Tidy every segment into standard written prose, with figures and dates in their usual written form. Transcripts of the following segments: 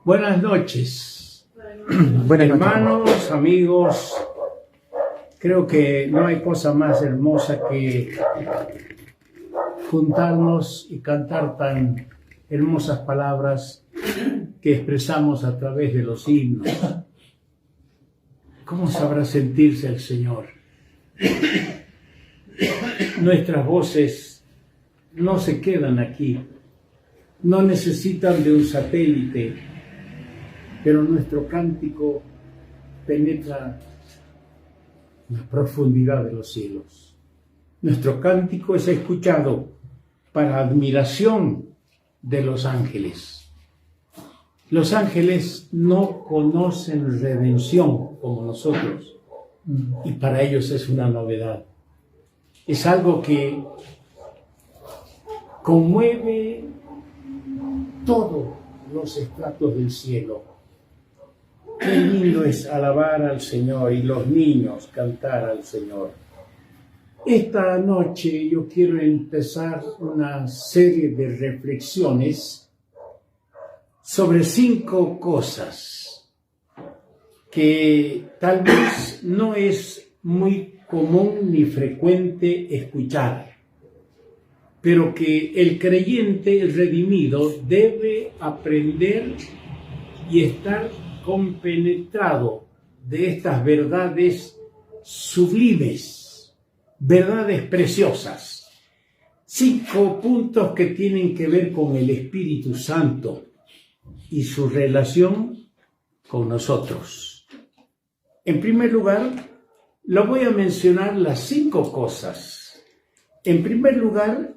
Buenas noches, Buenas hermanos, amigos. Creo que no hay cosa más hermosa que juntarnos y cantar tan hermosas palabras que expresamos a través de los himnos. ¿Cómo sabrá sentirse el Señor? Nuestras voces no se quedan aquí, no necesitan de un satélite, pero nuestro cántico penetra la profundidad de los cielos. Nuestro cántico es escuchado para admiración de los ángeles. Los ángeles no conocen redención como nosotros, y para ellos es una novedad. Es algo que conmueve todos los estratos del cielo. Qué lindo es alabar al Señor y los niños cantar al Señor. Esta noche yo quiero empezar una serie de reflexiones sobre 5 cosas que tal vez no es muy común ni frecuente escuchar, pero que el creyente, el redimido, debe aprender y estar compenetrado de estas verdades sublimes, verdades preciosas. 5 puntos que tienen que ver con el Espíritu Santo y su relación con nosotros. En primer lugar, lo voy a mencionar las 5 cosas. En primer lugar,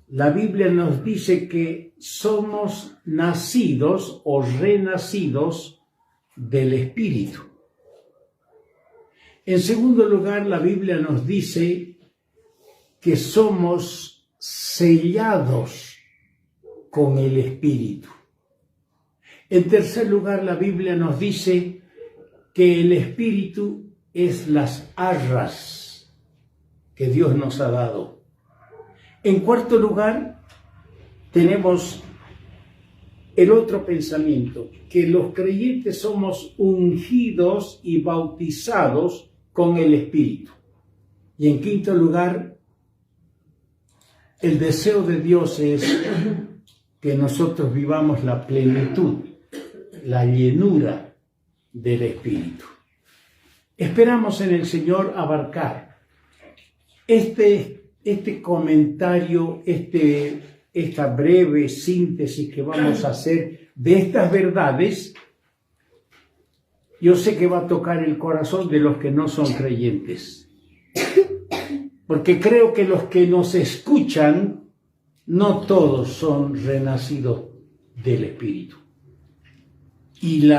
la Biblia nos dice que somos nacidos o renacidos del Espíritu. En segundo lugar, la Biblia nos dice que somos sellados con el Espíritu. En tercer lugar, la Biblia nos dice que el Espíritu es las arras que Dios nos ha dado. En cuarto lugar, tenemos el otro pensamiento, que los creyentes somos ungidos y bautizados con el Espíritu. Y en quinto lugar, el deseo de Dios es que nosotros vivamos la plenitud, la llenura del Espíritu. Esperamos en el Señor abarcar este comentario, esta breve síntesis que vamos a hacer de estas verdades. Yo sé que va a tocar el corazón de los que no son creyentes, porque creo que los que nos escuchan, no todos son renacidos del Espíritu. Y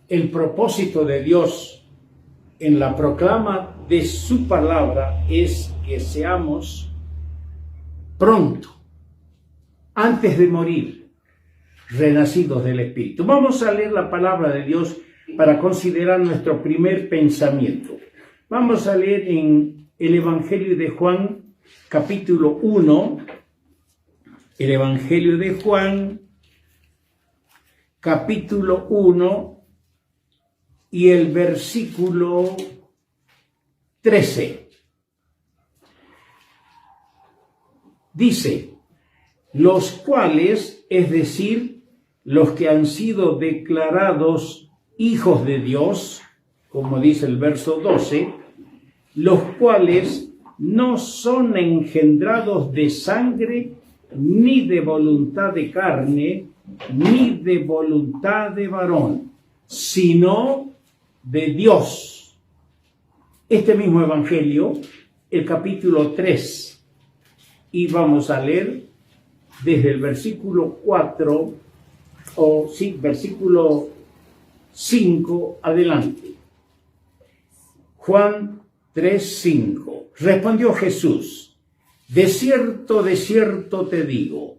el propósito de Dios en la proclama de su palabra es que seamos pronto, antes de morir, renacidos del Espíritu. Vamos a leer la palabra de Dios para considerar nuestro primer pensamiento. Vamos a leer en el Evangelio de Juan, capítulo 1, el Evangelio de Juan, capítulo 1, y el versículo 13. Dice, los cuales, es decir, los que han sido declarados hijos de Dios, como dice el verso 12, los cuales no son engendrados de sangre, ni de voluntad de carne, ni de voluntad de varón, sino de Dios. Este mismo Evangelio, el capítulo 3, y vamos a leer desde el versículo 4, versículo 5 adelante. Juan 3:5. Respondió Jesús, de cierto te digo,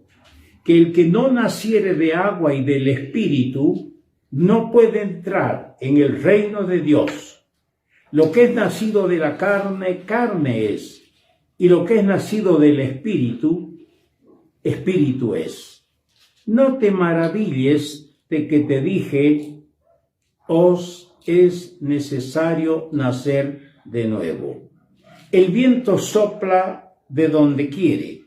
que el que no naciere de agua y del Espíritu no puede entrar en el reino de Dios. Lo que es nacido de la carne, carne es, y lo que es nacido del Espíritu, Espíritu es. No te maravilles oíste que te dije, os es necesario nacer de nuevo. El viento sopla de donde quiere,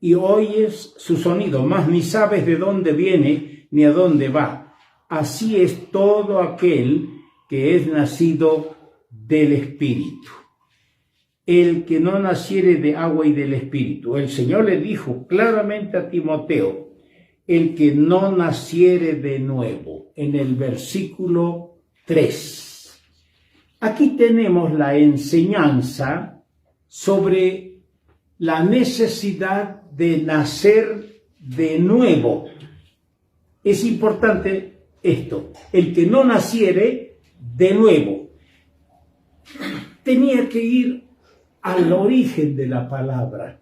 y oyes su sonido, mas ni sabes de dónde viene ni a dónde va. Así es todo aquel que es nacido del Espíritu. El que no naciere de agua y del Espíritu. El Señor le dijo claramente a Timoteo, el que no naciere de nuevo, en el versículo 3. Aquí tenemos la enseñanza sobre la necesidad de nacer de nuevo. Es importante esto, el que no naciere de nuevo. Tenía que ir al origen de la palabra.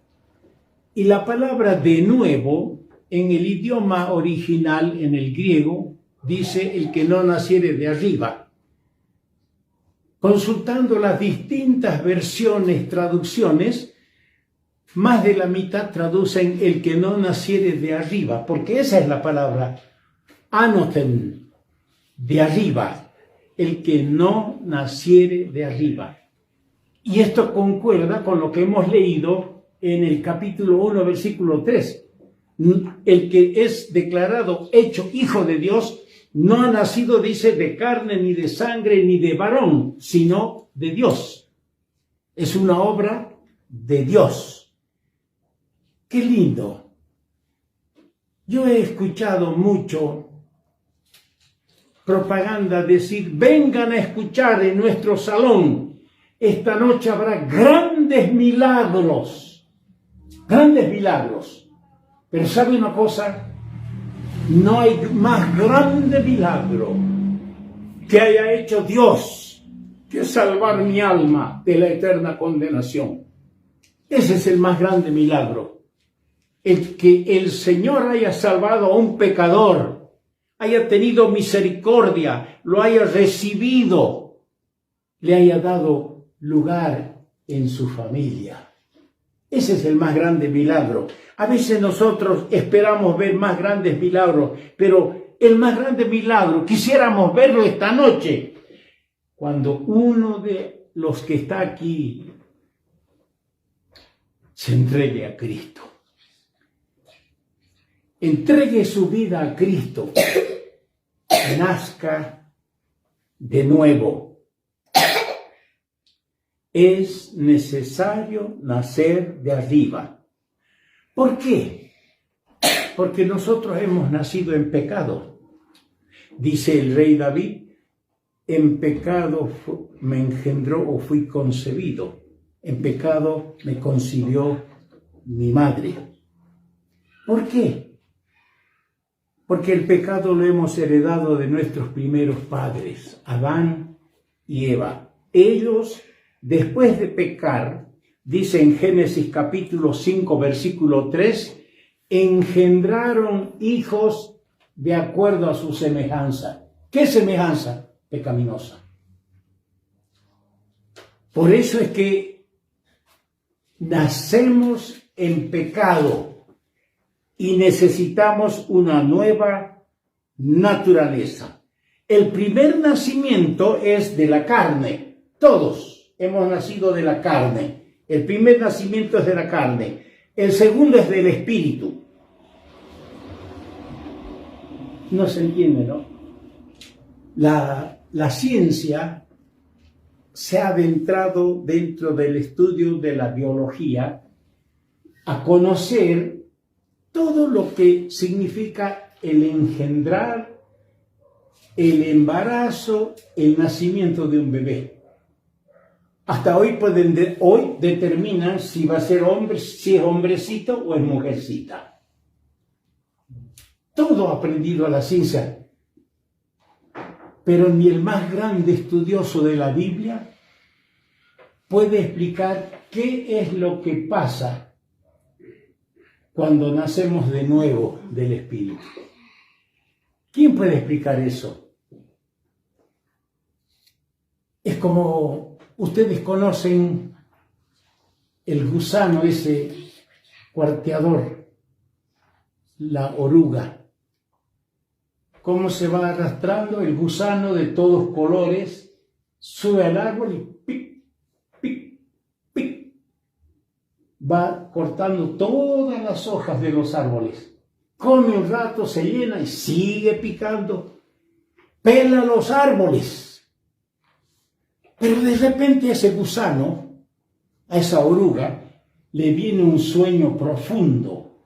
Y la palabra de nuevo, en el idioma original, en el griego, dice el que no naciere de arriba. Consultando las distintas versiones, traducciones, más de la mitad traducen el que no naciere de arriba, porque esa es la palabra, anoten, de arriba, el que no naciere de arriba. Y esto concuerda con lo que hemos leído en el capítulo 1, versículo 3. El que es declarado hecho hijo de Dios no ha nacido, dice, de carne, ni de sangre, ni de varón, sino de Dios. Es una obra de Dios. ¡Qué lindo! Yo he escuchado mucho propaganda decir, vengan a escuchar en nuestro salón. Esta noche habrá grandes milagros. Grandes milagros. Pero ¿sabe una cosa? No hay más grande milagro que haya hecho Dios que salvar mi alma de la eterna condenación. Ese es el más grande milagro. El que el Señor haya salvado a un pecador, haya tenido misericordia, lo haya recibido, le haya dado lugar en su familia. Ese es el más grande milagro. A veces nosotros esperamos ver más grandes milagros, pero el más grande milagro quisiéramos verlo esta noche, cuando uno de los que está aquí se entregue a Cristo. Entregue su vida a Cristo, nazca de nuevo. Es necesario nacer de arriba. ¿Por qué? Porque nosotros hemos nacido en pecado. Dice el rey David, en pecado me engendró o fui concebido. En pecado me concibió mi madre. ¿Por qué? Porque el pecado lo hemos heredado de nuestros primeros padres, Adán y Eva. Ellos, después de pecar, dice en Génesis capítulo 5, versículo 3, engendraron hijos de acuerdo a su semejanza. ¿Qué semejanza? Pecaminosa. Por eso es que nacemos en pecado y necesitamos una nueva naturaleza. El primer nacimiento es de la carne. Todos hemos nacido de la carne. El primer nacimiento es de la carne. El segundo es del espíritu. No se entiende, ¿no? La ciencia se ha adentrado dentro del estudio de la biología a conocer todo lo que significa el engendrar, el embarazo, el nacimiento de un bebé. Hasta hoy determinan si va a ser hombre, si es hombrecito o es mujercita. Todo aprendido a la ciencia. Pero ni el más grande estudioso de la Biblia puede explicar qué es lo que pasa cuando nacemos de nuevo del Espíritu. ¿Quién puede explicar eso? Es como ustedes conocen el gusano ese cuarteador, la oruga. cómo se va arrastrando el gusano de todos colores, sube al árbol y pic, pic, pic, va cortando todas las hojas de los árboles. Come un rato, se llena y sigue picando. Pela los árboles. Pero de repente a ese gusano, a esa oruga, le viene un sueño profundo.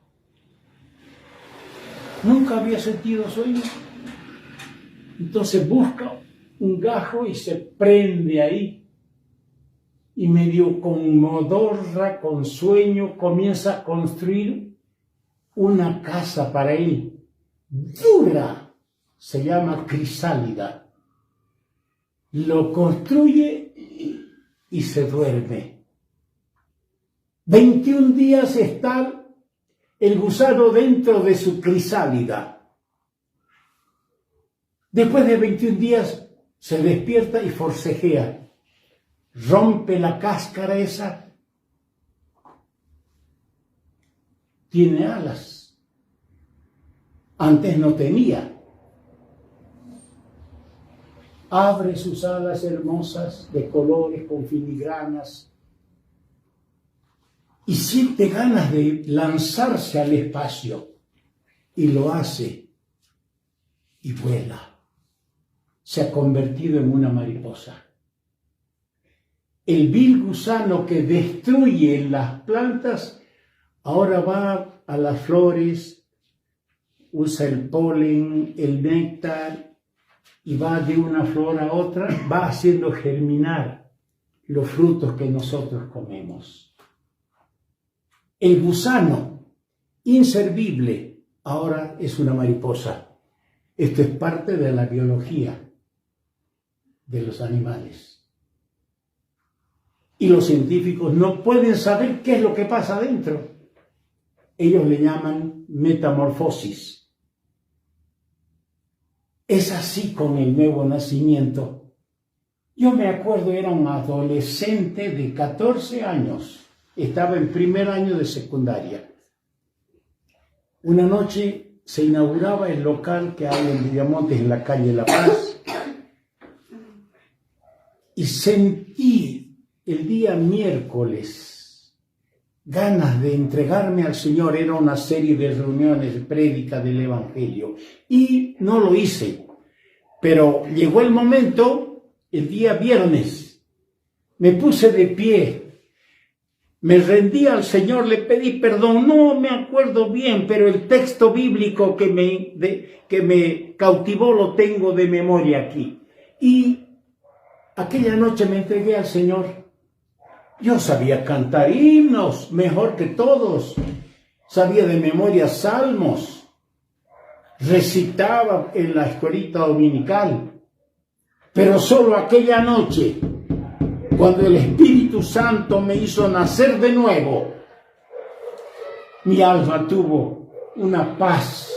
Nunca había sentido sueño. Entonces busca un gajo y se prende ahí. Y medio con modorra, con sueño, comienza a construir una casa para él. Dura, se llama crisálida. Lo construye y se duerme. 21 días está el gusano dentro de su crisálida. Después de 21 días se despierta y forcejea. Rompe la cáscara esa. Tiene alas. Antes no tenía. Abre sus alas hermosas de colores con filigranas y siente ganas de lanzarse al espacio. Y lo hace y vuela. Se ha convertido en una mariposa. El vil gusano que destruye las plantas ahora va a las flores, usa el polen, el néctar, y va de una flor a otra, va haciendo germinar los frutos que nosotros comemos. El gusano inservible ahora es una mariposa. Esto es parte de la biología de los animales. Y los científicos no pueden saber qué es lo que pasa adentro. Ellos le llaman metamorfosis. Es así con el nuevo nacimiento. Yo me acuerdo, era un adolescente de 14 años. Estaba en primer año de secundaria. Una noche se inauguraba el local que hay en Villamontes, en la calle La Paz. Y sentí el día miércoles ganas de entregarme al Señor. Era una serie de reuniones, de prédica del Evangelio. Y no lo hice. Pero llegó el momento, el día viernes. Me puse de pie. Me rendí al Señor, le pedí perdón. No me acuerdo bien, pero el texto bíblico que me cautivó lo tengo de memoria aquí. Y aquella noche me entregué al Señor. Yo sabía cantar himnos mejor que todos. Sabía de memoria salmos. Recitaba en la escuelita dominical. Pero solo aquella noche, cuando el Espíritu Santo me hizo nacer de nuevo, mi alma tuvo una paz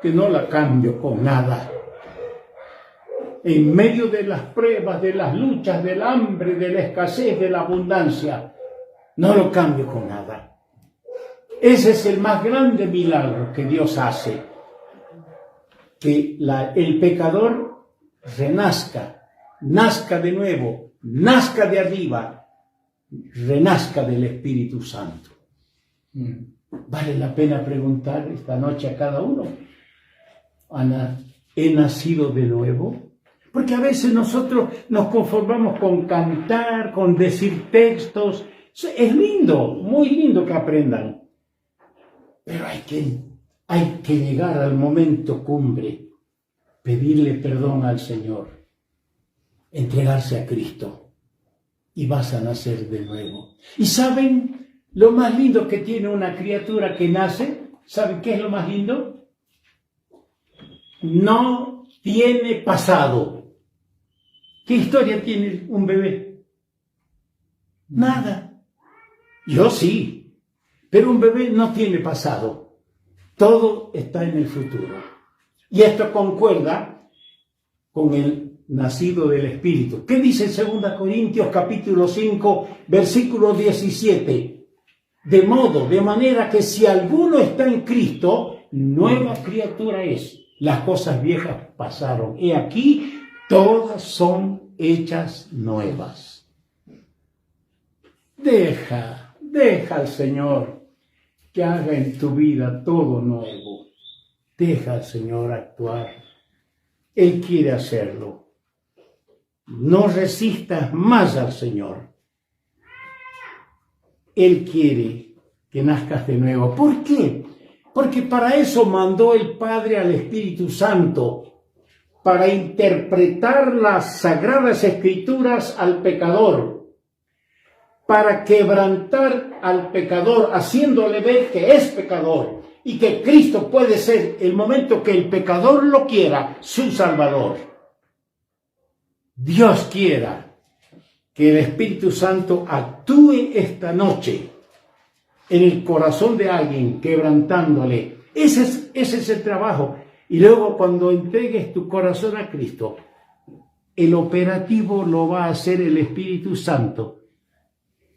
que no la cambio con nada. En medio de las pruebas, de las luchas, del hambre, de la escasez, de la abundancia, no lo cambio con nada. Ese es el más grande milagro que Dios hace. Que el pecador renazca, nazca de nuevo, nazca de arriba, renazca del Espíritu Santo. Vale la pena preguntar esta noche a cada uno, Ana, ¿he nacido de nuevo? Porque a veces nosotros nos conformamos con cantar, con decir textos. Es lindo, muy lindo que aprendan. Pero hay que llegar al momento cumbre, pedirle perdón al Señor, entregarse a Cristo y vas a nacer de nuevo. ¿Y saben lo más lindo que tiene una criatura que nace? ¿Saben qué es lo más lindo? No tiene pasado. ¿Qué historia tiene un bebé? Nada. Yo sí, pero un bebé no tiene pasado. Todo está en el futuro. Y esto concuerda con el nacido del Espíritu. ¿Qué dice 2 Corintios capítulo 5, versículo 17? De manera que si alguno está en Cristo, nueva criatura es. Las cosas viejas pasaron. Y aquí todas son hechas nuevas. Deja al Señor que haga en tu vida todo nuevo. Deja al Señor actuar. Él quiere hacerlo. No resistas más al Señor. Él quiere que nazcas de nuevo. ¿Por qué? Porque para eso mandó el Padre al Espíritu Santo, para interpretar las sagradas Escrituras al pecador, para quebrantar al pecador, haciéndole ver que es pecador y que Cristo puede ser, el momento que el pecador lo quiera, su Salvador. Dios quiera que el Espíritu Santo actúe esta noche en el corazón de alguien, quebrantándole. Ese es el trabajo. Y luego cuando entregues tu corazón a Cristo, el operativo lo va a hacer el Espíritu Santo.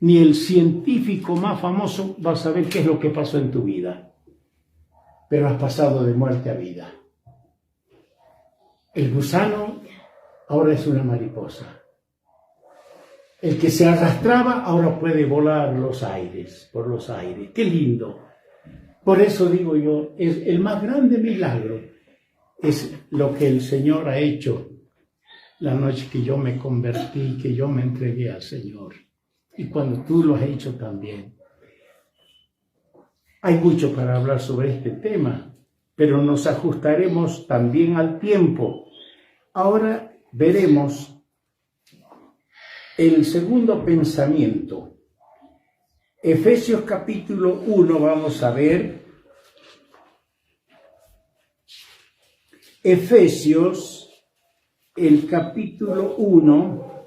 Ni el científico más famoso va a saber qué es lo que pasó en tu vida. Pero has pasado de muerte a vida. El gusano ahora es una mariposa. El que se arrastraba ahora puede volar por los aires. ¡Qué lindo! Por eso digo yo, es el más grande milagro es lo que el Señor ha hecho la noche que yo me convertí, que yo me entregué al Señor. Y cuando tú lo has hecho también. Hay mucho para hablar sobre este tema, pero nos ajustaremos también al tiempo. Ahora veremos el segundo pensamiento. Efesios capítulo 1, vamos a ver. Efesios, el capítulo 1,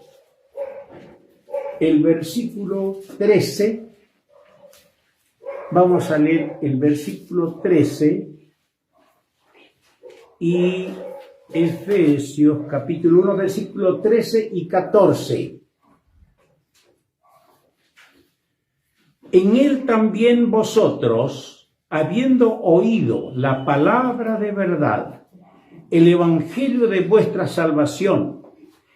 el versículo 13. Vamos a leer el versículo 13 y Efesios capítulo 1, versículo 13 y 14. En él también vosotros, habiendo oído la palabra de verdad, el evangelio de vuestra salvación,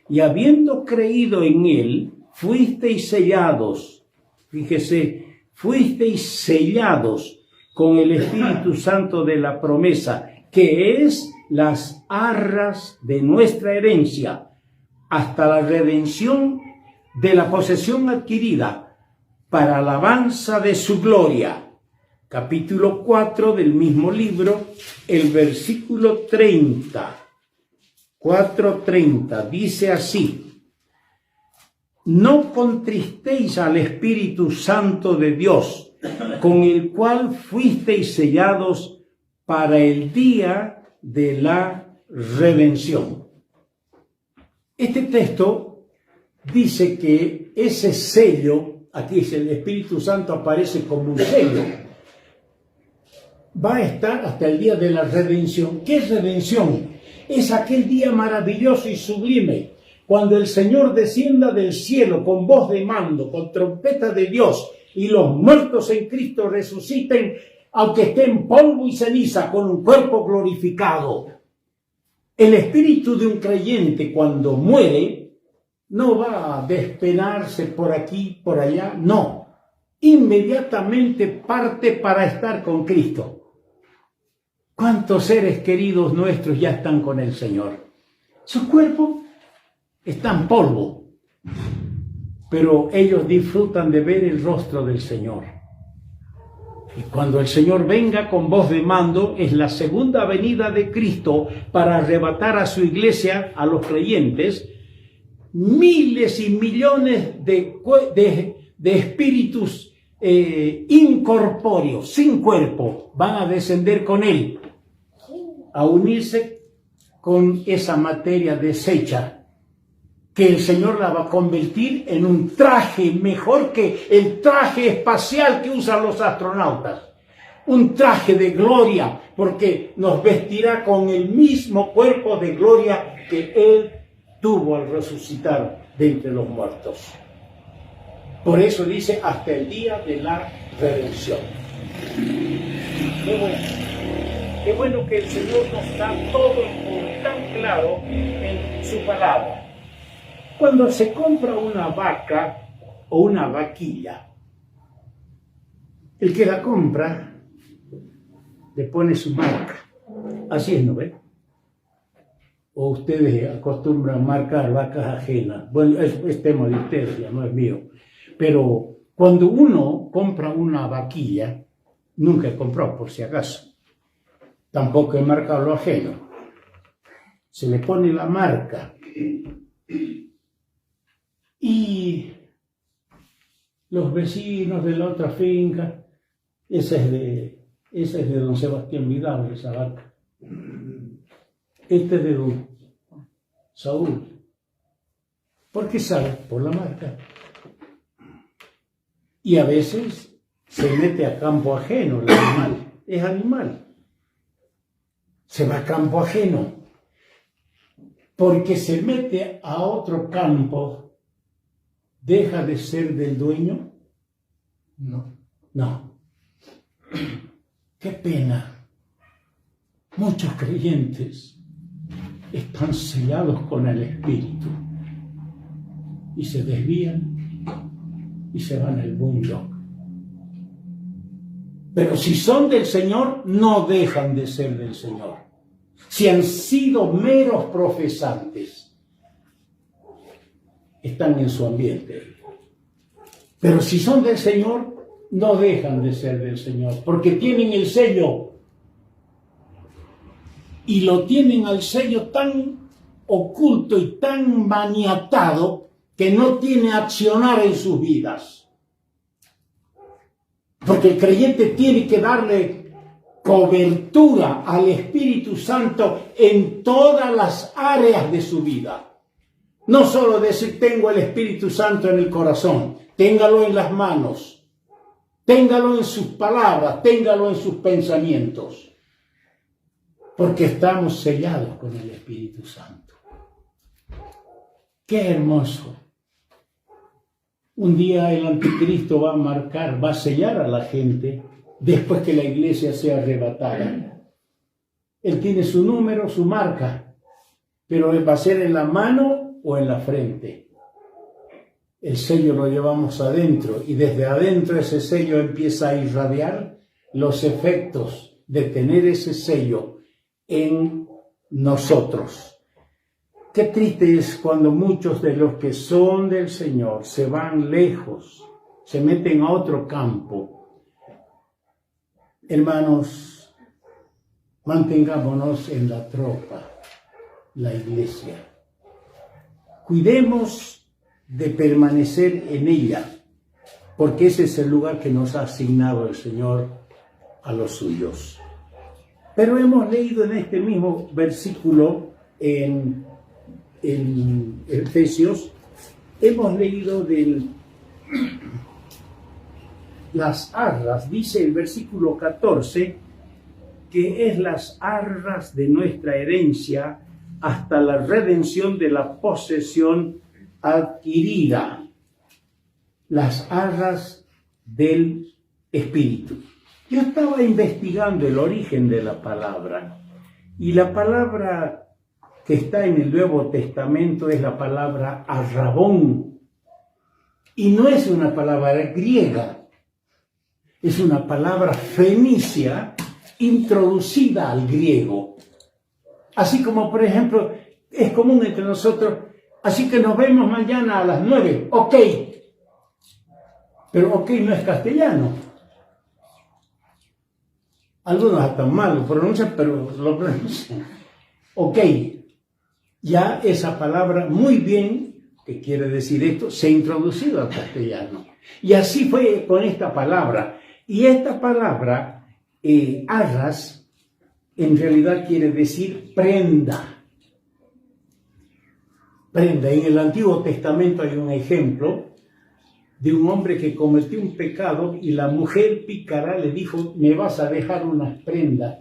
y habiendo creído en él, fuisteis sellados. Fíjese, fuisteis sellados con el Espíritu Santo de la promesa, que es las arras de nuestra herencia, hasta la redención de la posesión adquirida, para alabanza de su gloria. Capítulo 4 del mismo libro, el versículo 30. 4:30, dice así: no contristéis al Espíritu Santo de Dios, con el cual fuisteis sellados para el día de la redención. Este texto dice que ese sello, aquí dice el Espíritu Santo aparece como un sello, va a estar hasta el día de la redención. ¿Qué es redención? Es aquel día maravilloso y sublime, cuando el Señor descienda del cielo con voz de mando, con trompeta de Dios, y los muertos en Cristo resuciten, aunque estén polvo y ceniza, con un cuerpo glorificado. El espíritu de un creyente, cuando muere, no va a despenarse por aquí, por allá, no. Inmediatamente parte para estar con Cristo. ¿Cuántos seres queridos nuestros ya están con el Señor? Su cuerpo está en polvo, pero ellos disfrutan de ver el rostro del Señor. Y cuando el Señor venga con voz de mando, es la segunda venida de Cristo para arrebatar a su iglesia, a los creyentes. Miles y millones de espíritus incorpóreos, sin cuerpo, van a descender con Él, a unirse con esa materia deshecha, que el Señor la va a convertir en un traje mejor que el traje espacial que usan los astronautas. Un traje de gloria, porque nos vestirá con el mismo cuerpo de gloria que Él tuvo al resucitar de entre los muertos. Por eso dice, hasta el día de la redención. Qué bueno que el Señor nos da todo tan claro en su palabra. Cuando se compra una vaca o una vaquilla, el que la compra le pone su marca. Así es, ¿no ve? O ustedes acostumbran marcar vacas ajenas. Bueno, es tema de ustedes, ya no es mío. Pero cuando uno compra una vaquilla, nunca he comprado por si acaso. Tampoco he marcado lo ajeno. Se le pone la marca. Y los vecinos de la otra finca, esa es de don Sebastián Vidal, esa vaca. Este es de don Saúl. ¿Por qué sabe? Por la marca. Y a veces se mete a campo ajeno el animal. Es animal. Se va a campo ajeno. Porque se mete a otro campo, ¿deja de ser del dueño? No. No. Qué pena. Muchos creyentes están sellados con el Espíritu y se desvían y se van al mundo. Pero si son del Señor, no dejan de ser del Señor. Si han sido meros profesantes, están en su ambiente. Pero si son del Señor, no dejan de ser del Señor, porque tienen el sello. Y lo tienen al sello tan oculto y tan maniatado que no tiene accionar en sus vidas. Porque el creyente tiene que darle cobertura al Espíritu Santo en todas las áreas de su vida. No solo decir tengo el Espíritu Santo en el corazón, téngalo en las manos, téngalo en sus palabras, téngalo en sus pensamientos. Porque estamos sellados con el Espíritu Santo. ¡Qué hermoso! Un día el anticristo va a sellar a la gente después que la iglesia sea arrebatada. Él tiene su número, su marca, pero va a ser en la mano o en la frente. El sello lo llevamos adentro y desde adentro ese sello empieza a irradiar los efectos de tener ese sello en nosotros. Qué triste es cuando muchos de los que son del Señor se van lejos, se meten a otro campo. Hermanos, mantengámonos en la tropa, la iglesia. Cuidemos de permanecer en ella, porque ese es el lugar que nos ha asignado el Señor a los suyos. Pero hemos leído en este mismo versículo, en Efesios, hemos leído de las arras, dice el versículo 14, que es las arras de nuestra herencia hasta la redención de la posesión adquirida. Las arras del Espíritu. Yo estaba investigando el origen de la palabra y la palabra que está en el Nuevo Testamento es la palabra arrabón y no es una palabra griega, es una palabra fenicia introducida al griego. Así como, por ejemplo, es común entre nosotros, así que nos vemos mañana a las 9, ok, pero ok no es castellano. Algunos hasta mal lo pronuncian, pero lo pronuncian. Ok, ya esa palabra muy bien, que quiere decir esto, se ha introducido al castellano. Y así fue con esta palabra. Y esta palabra, arras, en realidad quiere decir prenda. Prenda. En el Antiguo Testamento hay un ejemplo de un hombre que cometió un pecado y la mujer pícara le dijo, me vas a dejar unas prendas.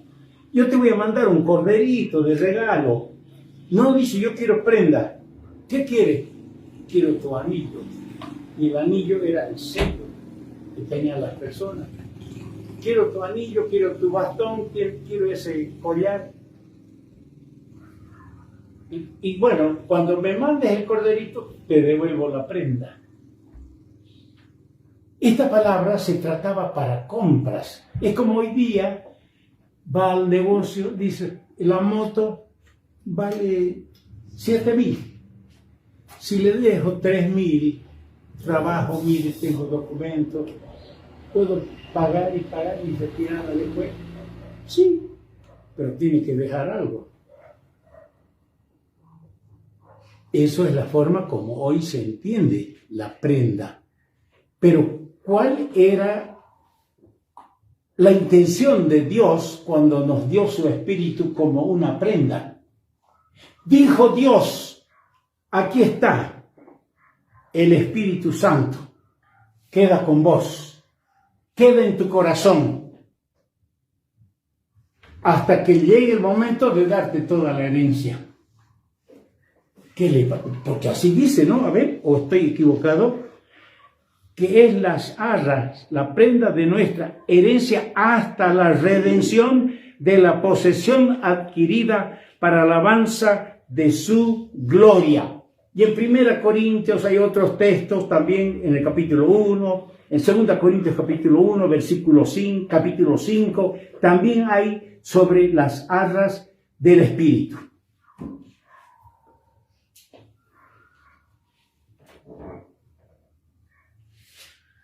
Yo te voy a mandar un corderito de regalo. No, dice, yo quiero prenda. ¿Qué quiere? Quiero tu anillo. Y el anillo era el sello que tenían las personas. quiero tu anillo, quiero tu bastón, quiero ese collar. Y bueno, cuando me mandes el corderito, te devuelvo la prenda. Esta palabra se trataba para compras. Es como hoy día, va al negocio, dice, la moto vale 7.000. Si le dejo 3.000, trabajo, mire, tengo documentos, puedo pagar y retirarla después. Sí, pero tiene que dejar algo. Eso es la forma como hoy se entiende la prenda. Pero, ¿cuál era la intención de Dios cuando nos dio su Espíritu como una prenda? Dijo Dios, aquí está el Espíritu Santo, queda con vos, queda en tu corazón, hasta que llegue el momento de darte toda la herencia. Porque así dice, ¿no? A ver, o estoy equivocado, que es las arras, la prenda de nuestra herencia hasta la redención de la posesión adquirida para alabanza de su gloria. Y en 1 Corintios hay otros textos también en el capítulo 1, en 2 Corintios capítulo 1, versículo 5, capítulo 5, también hay sobre las arras del Espíritu.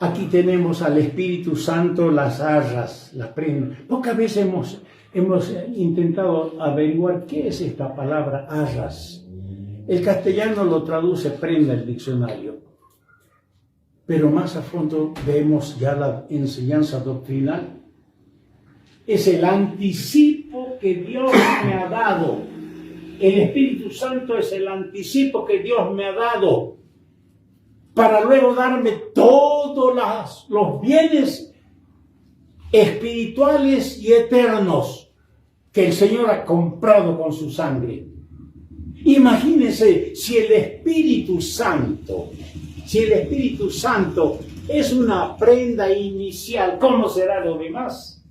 Aquí tenemos al Espíritu Santo, las arras, las prendas. Pocas veces hemos intentado averiguar qué es esta palabra arras. El castellano lo traduce prenda el diccionario. Pero más a fondo vemos ya la enseñanza doctrinal. Es el anticipo que Dios me ha dado. El Espíritu Santo es el anticipo que Dios me ha dado para luego darme todos los bienes espirituales y eternos que el Señor ha comprado con su sangre. Imagínense si el Espíritu Santo es una prenda inicial, ¿cómo será lo demás?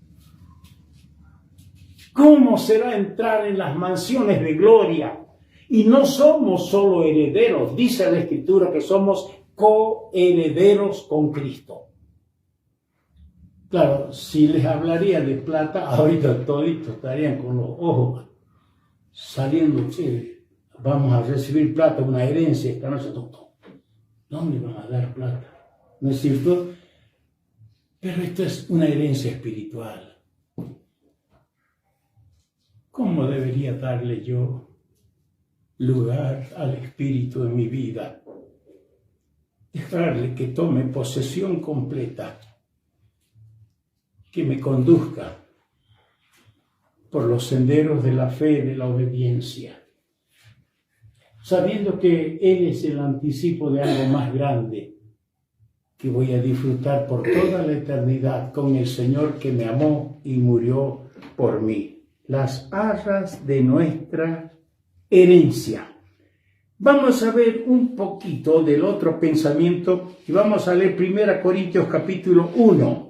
¿Cómo será entrar en las mansiones de gloria? Y no somos solo herederos, dice la Escritura que somos coherederos con Cristo. Claro, si les hablaría de plata, ahorita toditos estarían con los ojos saliendo, che, vamos a recibir plata, una herencia esta noche. ¿Dónde van a dar plata? ¿No es cierto? Pero esto es una herencia espiritual. ¿Cómo debería darle yo lugar al Espíritu en mi vida? Dejarle que tome posesión completa, que me conduzca por los senderos de la fe, de la obediencia, sabiendo que Él es el anticipo de algo más grande, que voy a disfrutar por toda la eternidad con el Señor que me amó y murió por mí. Las arras de nuestra herencia. Vamos a ver un poquito del otro pensamiento y vamos a leer 1 Corintios capítulo 1.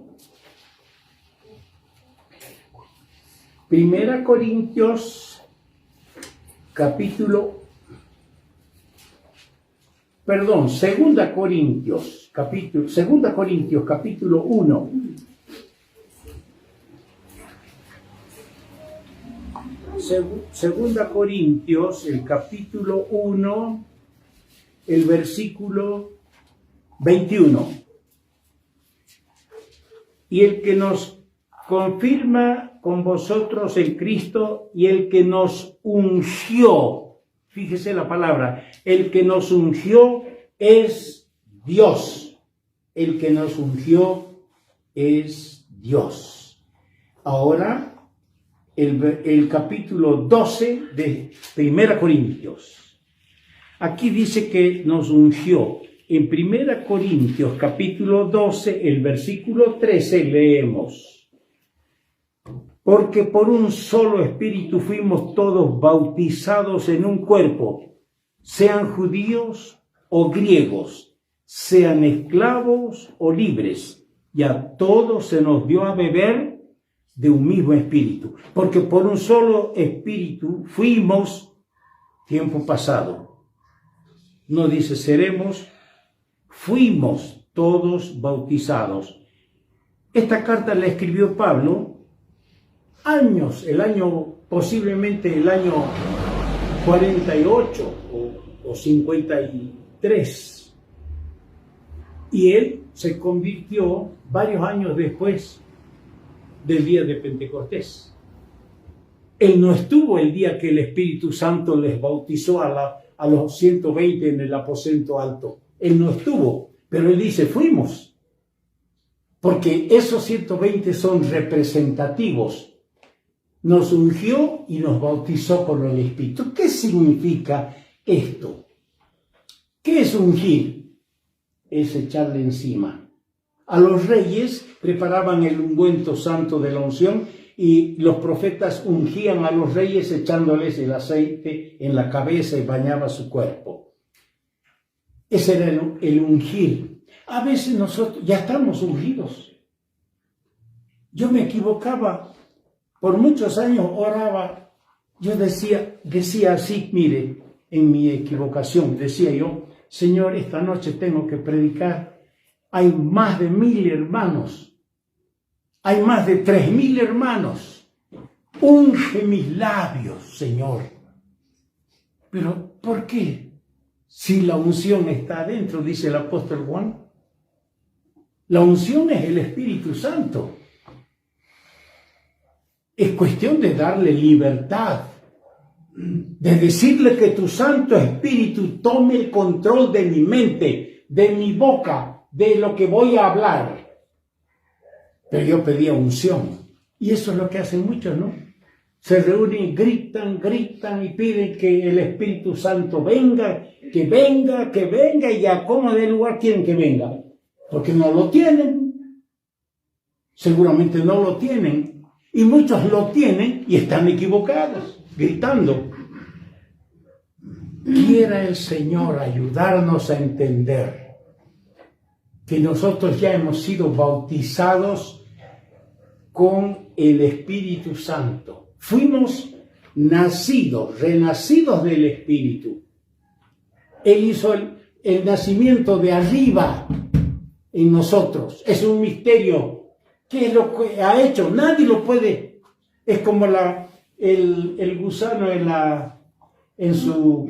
1 Corintios capítulo 2 Corintios capítulo 1. Segunda Corintios, el capítulo 1, el versículo 21. Y el que nos confirma con vosotros en Cristo y el que nos ungió, fíjese la palabra, el que nos ungió es Dios. El que nos ungió es Dios. Ahora, el capítulo 12 de 1 Corintios. Aquí dice que nos ungió. En 1 Corintios capítulo 12, el versículo 13 leemos: porque por un solo espíritu fuimos todos bautizados en un cuerpo, sean judíos o griegos, sean esclavos o libres, y a todos se nos dio a beber de un mismo espíritu, porque por un solo espíritu fuimos tiempo pasado. No dice seremos, fuimos todos bautizados. Esta carta la escribió Pablo posiblemente el año 48 o 53. Y él se convirtió varios años después del día de Pentecostés. Él no estuvo el día que el Espíritu Santo les bautizó a los 120 en el aposento alto. Él no estuvo, pero él dice, fuimos. Porque esos 120 son representativos. Nos ungió y nos bautizó con el Espíritu. ¿Qué significa esto? ¿Qué es ungir? Es echarle encima. A los reyes preparaban el ungüento santo de la unción y los profetas ungían a los reyes echándoles el aceite en la cabeza y bañaba su cuerpo. Ese era el ungir. A veces nosotros ya estamos ungidos. Yo me equivocaba. Por muchos años oraba. Yo decía así, mire, en mi equivocación, decía yo, Señor, esta noche tengo que predicar. Hay más de 1000 hermanos. Hay más de 3000 hermanos. Unge mis labios, Señor. Pero, ¿por qué? Si la unción está adentro, dice el apóstol Juan. La unción es el Espíritu Santo. Es cuestión de darle libertad, de decirle que tu Santo Espíritu tome el control de mi mente, de mi boca, de lo que voy a hablar. Pero yo pedía unción. Y eso es lo que hacen muchos, ¿no? Se reúnen, gritan y piden que el Espíritu Santo venga, y a cómo de lugar quieren que venga. Porque no lo tienen. Seguramente no lo tienen. Y muchos lo tienen y están equivocados, gritando. Quiera el Señor ayudarnos a entender que nosotros ya hemos sido bautizados con el Espíritu Santo. Fuimos renacidos del Espíritu. Él hizo el nacimiento de arriba en nosotros. Es un misterio. ¿Qué es lo que ha hecho? Nadie lo puede. Es como el gusano en su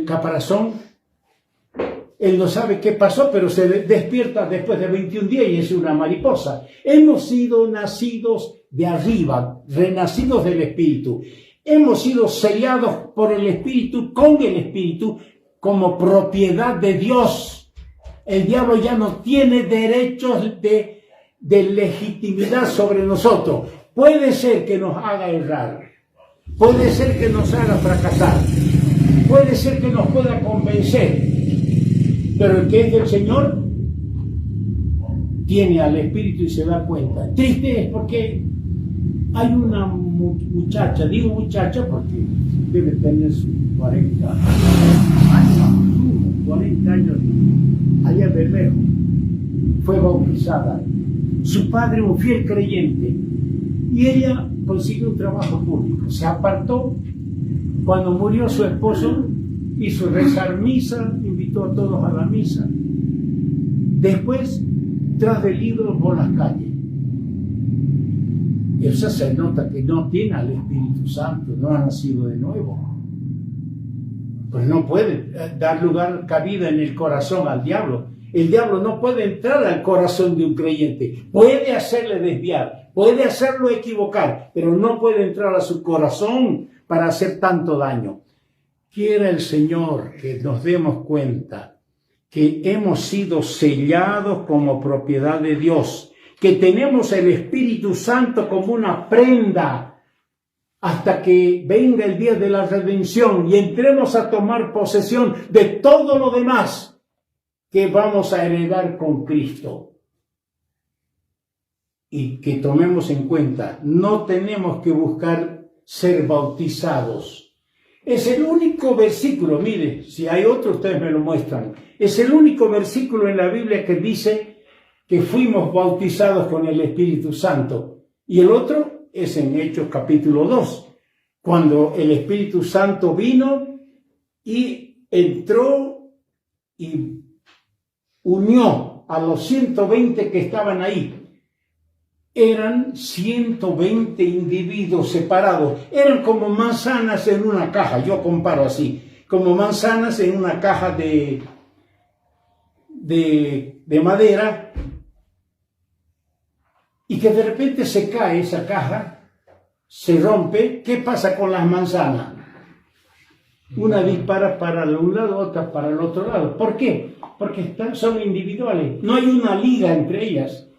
caparazón. Él no sabe qué pasó, pero se despierta después de 21 días y es una mariposa. Hemos sido nacidos de arriba, renacidos del Espíritu. Hemos sido sellados por el Espíritu, con el Espíritu, como propiedad de Dios. El diablo ya no tiene derechos de legitimidad sobre nosotros. Puede ser que nos haga errar, puede ser que nos haga fracasar, puede ser que nos pueda convencer, pero el que es del Señor tiene al Espíritu y se da cuenta. Triste es porque hay una muchacha, digo muchacha porque debe tener sus 40 años, allá en Bermejo, fue bautizada. Su padre, un fiel creyente, y ella consiguió un trabajo público. Se apartó. Cuando murió su esposo, hizo rezar misa, invitó a todos a la misa. Después, tras del libro por las calles. Esa se nota que no tiene al Espíritu Santo, no ha nacido de nuevo. Pues no puede dar lugar, cabida en el corazón al diablo. El diablo no puede entrar al corazón de un creyente. Puede hacerle desviar, puede hacerlo equivocar, pero no puede entrar a su corazón para hacer tanto daño. Quiera el Señor que nos demos cuenta que hemos sido sellados como propiedad de Dios, que tenemos el Espíritu Santo como una prenda hasta que venga el día de la redención y entremos a tomar posesión de todo lo demás que vamos a heredar con Cristo. Y que tomemos en cuenta, no tenemos que buscar ser bautizados. Es el único versículo, mire, si hay otro ustedes me lo muestran, es el único versículo en la Biblia que dice que fuimos bautizados con el Espíritu Santo. Y el otro es en Hechos capítulo 2, cuando el Espíritu Santo vino y entró y unió a los 120 que estaban ahí. Eran 120 individuos separados, eran como manzanas en una caja, yo comparo así, como manzanas en una caja de madera, y que de repente se cae esa caja, se rompe. ¿Qué pasa con las manzanas? Una dispara para un lado, otra para el otro lado. ¿Por qué? Porque son individuales, no hay una liga entre ellas.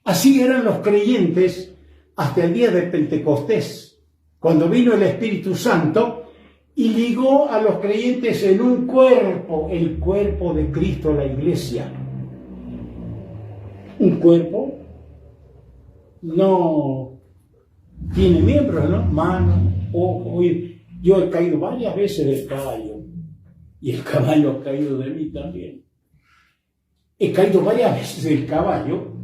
Así eran los creyentes hasta el día de Pentecostés, cuando vino el Espíritu Santo y ligó a los creyentes en un cuerpo, el cuerpo de Cristo, la iglesia. Un cuerpo no tiene miembros, ¿no? Mano, ojo. Yo he caído varias veces del caballo y el caballo ha caído de mí también. He caído varias veces del caballo,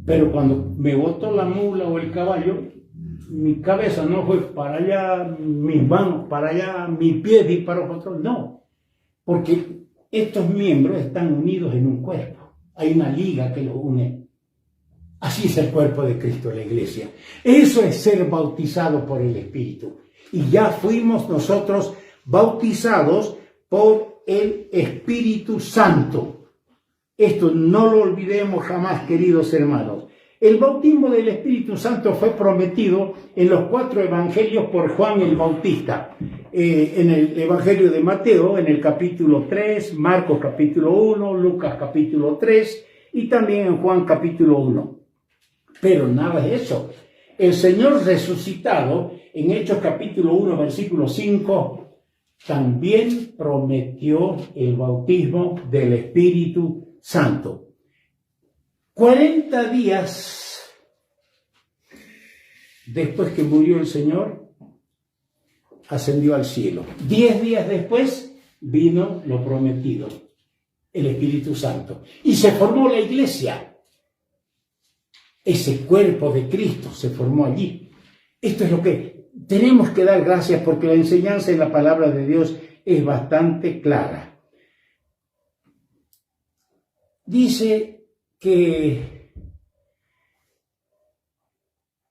pero cuando me botó la mula o el caballo, mi cabeza no fue para allá, mis manos para allá, mi pie disparó para otro. No, porque estos miembros están unidos en un cuerpo. Hay una liga que los une. Así es el cuerpo de Cristo, la iglesia. Eso es ser bautizado por el Espíritu. Y ya fuimos nosotros bautizados por el Espíritu Santo. Esto no lo olvidemos jamás, queridos hermanos. El bautismo del Espíritu Santo fue prometido en los 4 evangelios por Juan el Bautista. En el Evangelio de Mateo, en el capítulo 3, Marcos capítulo 1, Lucas capítulo 3 y también en Juan capítulo 1. Pero nada de eso. El Señor resucitado, en Hechos capítulo 1, versículo 5, también prometió el bautismo del Espíritu Santo. 40 días después que murió el Señor, ascendió al cielo. 10 días después vino lo prometido, el Espíritu Santo. Y se formó la iglesia. Ese cuerpo de Cristo se formó allí. Esto es lo que tenemos que dar gracias, porque la enseñanza en la palabra de Dios es bastante clara. Dice que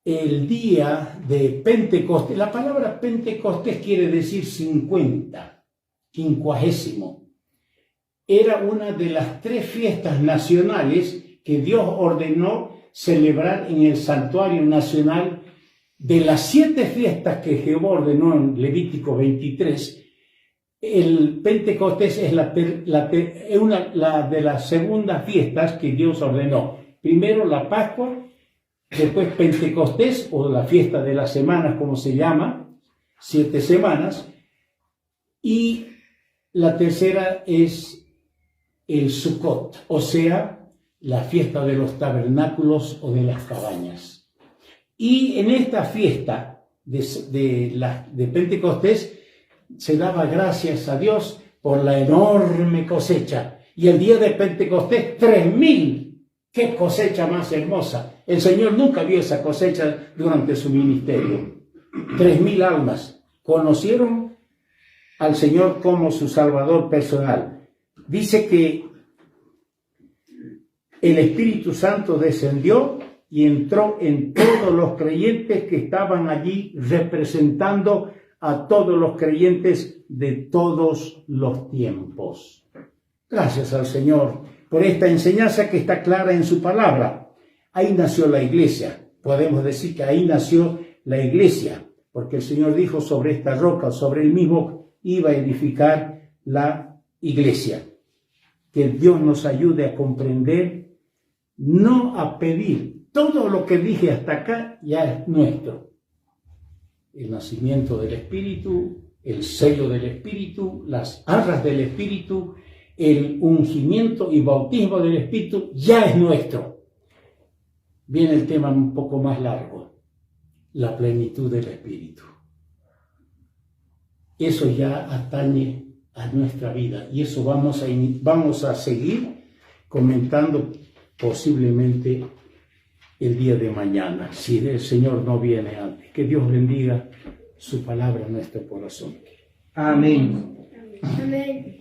el día de Pentecostés, la palabra Pentecostés quiere decir 50, 50. Era una de las 3 fiestas nacionales que Dios ordenó celebrar en el santuario nacional. De las 7 fiestas que Jehová ordenó en Levítico 23, el Pentecostés es una de las segundas fiestas que Dios ordenó. Primero la Pascua, después Pentecostés, o la fiesta de las semanas, como se llama, 7 semanas, y la tercera es el Sukkot, o sea, la fiesta de los tabernáculos o de las cabañas. Y en esta fiesta de Pentecostés se daba gracias a Dios por la enorme cosecha. Y el día de Pentecostés, 3.000. ¡Qué cosecha más hermosa! El Señor nunca vio esa cosecha durante su ministerio. 3.000 almas conocieron al Señor como su Salvador personal. Dice que el Espíritu Santo descendió y entró en todos los creyentes que estaban allí, representando a todos los creyentes de todos los tiempos. Gracias al Señor por esta enseñanza que está clara en su palabra. Ahí nació la iglesia. Podemos decir que ahí nació la iglesia, porque el Señor dijo: sobre esta roca, sobre el mismo, iba a edificar la iglesia. Que Dios nos ayude a comprender, no a pedir. Todo lo que dije hasta acá ya es nuestro. El nacimiento del Espíritu, el sello del Espíritu, las arras del Espíritu, el ungimiento y bautismo del Espíritu ya es nuestro. Viene el tema un poco más largo: la plenitud del Espíritu. Eso ya atañe a nuestra vida, y eso vamos a seguir comentando posiblemente el día de mañana, si el Señor no viene antes. Que Dios bendiga su palabra en nuestro corazón. Amén. Amén.